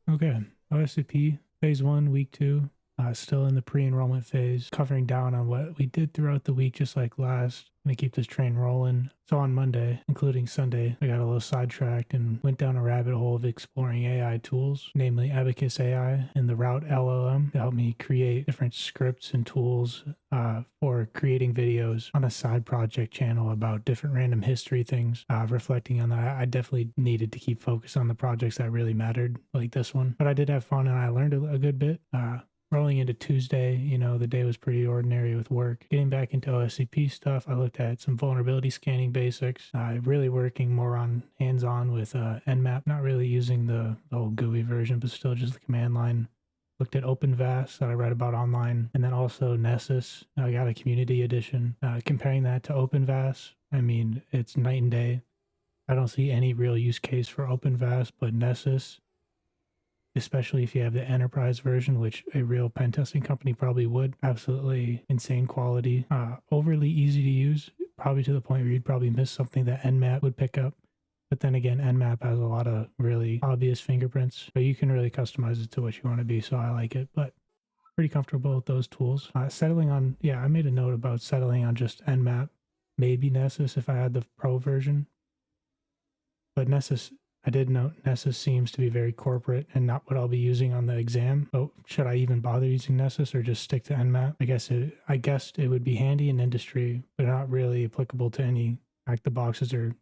Okay, OSCP Phase 1, Week 2, still in the pre-enrollment phase, covering down on what we did throughout the week, just like last. Gonna keep this train rolling. So on Monday, including Sunday, I got a little sidetracked and went down a rabbit hole of exploring AI tools, namely Abacus AI and the Route LLM, to help me create different scripts and tools for creating videos on a side project channel about different random history things. Reflecting on that, I definitely needed to keep focus on the projects that really mattered, like this one. But I did have fun and I learned a good bit. Rolling into Tuesday, the day was pretty ordinary with work. Getting back into OSCP stuff, I looked at some vulnerability scanning basics. Really working more on hands-on with nmap, not really using the whole GUI version, but still just the command line. Looked at OpenVAS that I read about online, and then also Nessus. I got a community edition. Comparing that to OpenVAS, I mean, it's night and day. I don't see any real use case for OpenVAS, but Nessus, especially if you have the enterprise version, which a real pen testing company probably would, absolutely insane quality, overly easy to use, probably to the point where you'd probably miss something that nmap would pick up. But then again, nmap has a lot of really obvious fingerprints, so you can really customize it to what you want to be, so I like it. But pretty comfortable with those tools. Settling on, I made a note about settling on just nmap, maybe Nessus if I had the pro version. But Nessus, I did note Nessus seems to be very corporate and not what I'll be using on the exam. So should I even bother using Nessus or just stick to nmap? I guessed it would be handy in industry, but not really applicable to any hack the boxes or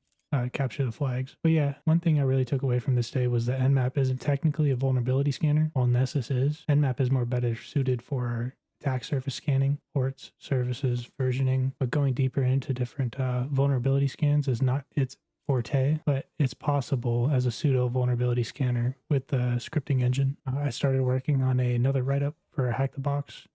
capture the flags. But yeah, one thing I really took away from this day was that nmap isn't technically a vulnerability scanner, while Nessus is. Nmap is more better suited for attack surface scanning, ports, services, versioning, but going deeper into different vulnerability scans is not its forte, but it's possible as a pseudo vulnerability scanner with the scripting engine. I started working on another write-up for Hack the Box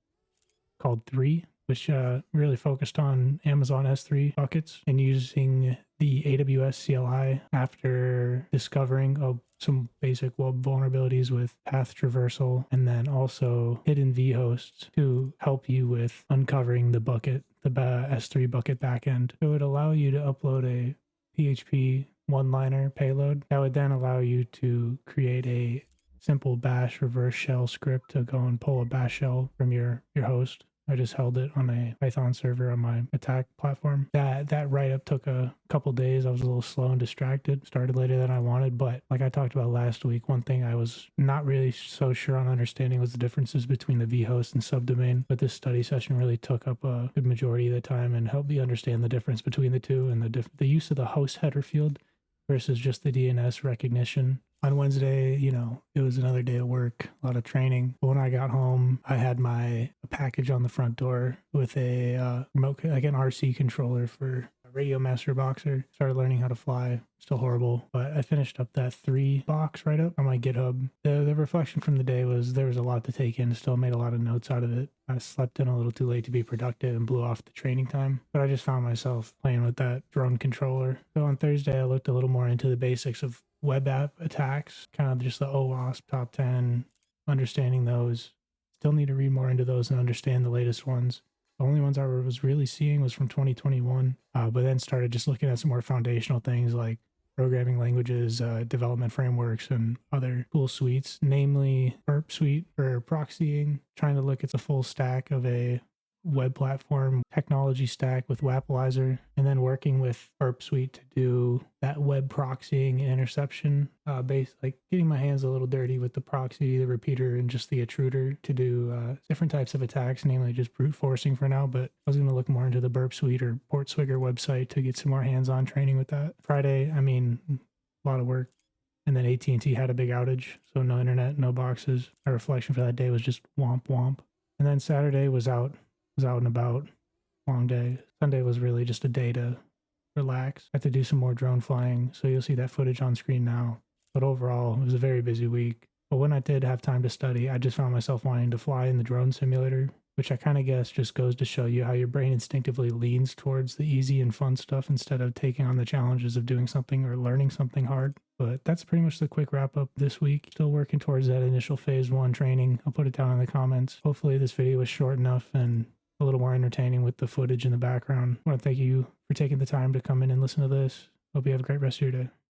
called 3, which really focused on Amazon S3 buckets and using the AWS CLI after discovering some basic web vulnerabilities with path traversal, and then also hidden vhosts to help you with uncovering the bucket, the S3 bucket backend. It would allow you to upload a PHP one-liner payload that would then allow you to create a simple bash reverse shell script to go and pull a bash shell from your host. I just held it on a Python server on my attack platform. That write-up took a couple days. I was a little slow and distracted. Started later than I wanted, but like I talked about last week, one thing I was not really so sure on understanding was the differences between the vhost and subdomain. But this study session really took up a good majority of the time and helped me understand the difference between the two and the use of the host header field versus just the DNS recognition. On Wednesday, it was another day of work, a lot of training. But when I got home, I had a package on the front door with a remote, like an RC controller for a Radio Master Boxer. Started learning how to fly. Still horrible, but I finished up that 3 box right up on my GitHub. The reflection from the day was there was a lot to take in. Still made a lot of notes out of it. I slept in a little too late to be productive and blew off the training time, but I just found myself playing with that drone controller. So on Thursday, I looked a little more into the basics of web app attacks, kind of just the OWASP top 10, understanding those. Still need to read more into those and understand the latest ones. The only ones I was really seeing was from 2021, but then started just looking at some more foundational things like programming languages, development frameworks, and other tool suites, namely Burp Suite for proxying, trying to look at the full stack of a web platform technology stack with Wappleizer, and then working with Burp Suite to do that web proxying and interception like getting my hands a little dirty with the proxy, the repeater, and just the intruder to do different types of attacks, namely just brute forcing for now. But I was going to look more into the Burp Suite or PortSwigger website to get some more hands-on training with that. Friday, a lot of work. And then AT&T had a big outage, so no internet, no boxes. My reflection for that day was just womp womp. And then Saturday was out and about, long day. Sunday was really just a day to relax. I had to do some more drone flying, so you'll see that footage on screen now. But overall, it was a very busy week. But when I did have time to study, I just found myself wanting to fly in the drone simulator, which I kind of guess just goes to show you how your brain instinctively leans towards the easy and fun stuff instead of taking on the challenges of doing something or learning something hard. But that's pretty much the quick wrap up this week. Still working towards that initial phase 1 training. I'll put it down in the comments. Hopefully this video was short enough and a little more entertaining with the footage in the background. I want to thank you for taking the time to come in and listen to this. Hope you have a great rest of your day.